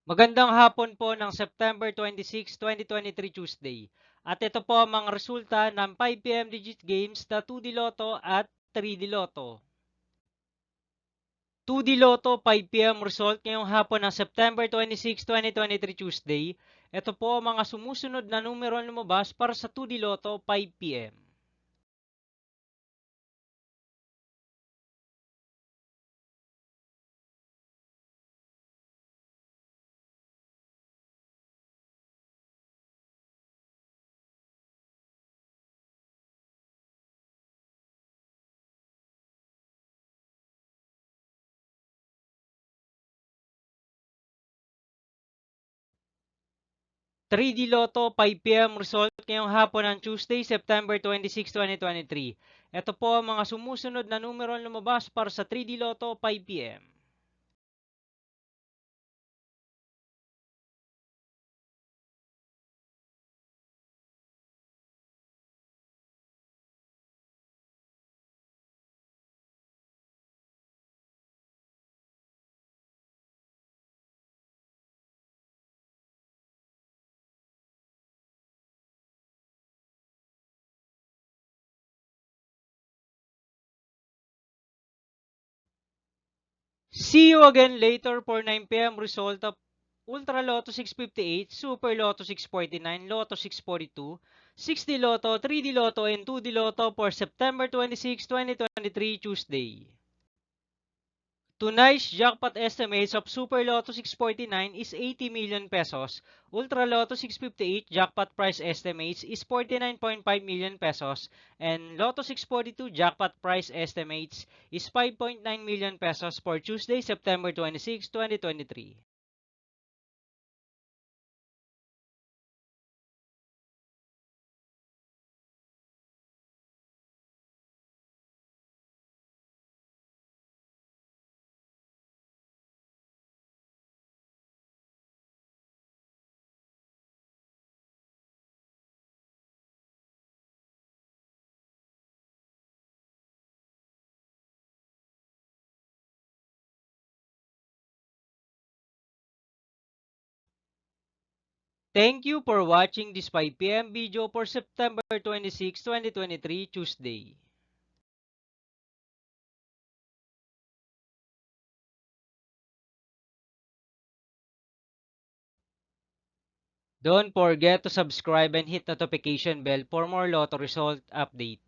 Magandang hapon po ng September 26, 2023 Tuesday. At ito po ang mga resulta ng 5 PM digit games na 2D Lotto at 3D Lotto. 2D Lotto 5 PM result ngayong hapon ng September 26, 2023 Tuesday. Ito po ang mga sumusunod na numero na lumabas para sa 2D Lotto 5 PM. 3D Lotto 5 PM result ngayong hapon ng Tuesday, September 26, 2023. Ito po ang mga sumusunod na numero na lumabas para sa 3D Lotto 5 PM. 'See you again later for 9 PM result of Ultra Lotto 658, Super Lotto 649, Lotto 642, 6D Lotto, 3D Lotto, and 2D Lotto for September 26, 2023 Tuesday. Tonight's jackpot estimates of Super Lotto 649 is 80 million pesos. Ultra Lotto 658 jackpot price estimates is 49.5 million pesos. And Lotto 642 jackpot price estimates is 5.9 million pesos for Tuesday, September 26, 2023. Thank you for watching this 5 PM video for September 26, 2023 Tuesday. Don't forget to subscribe and hit notification bell for more Lotto result update.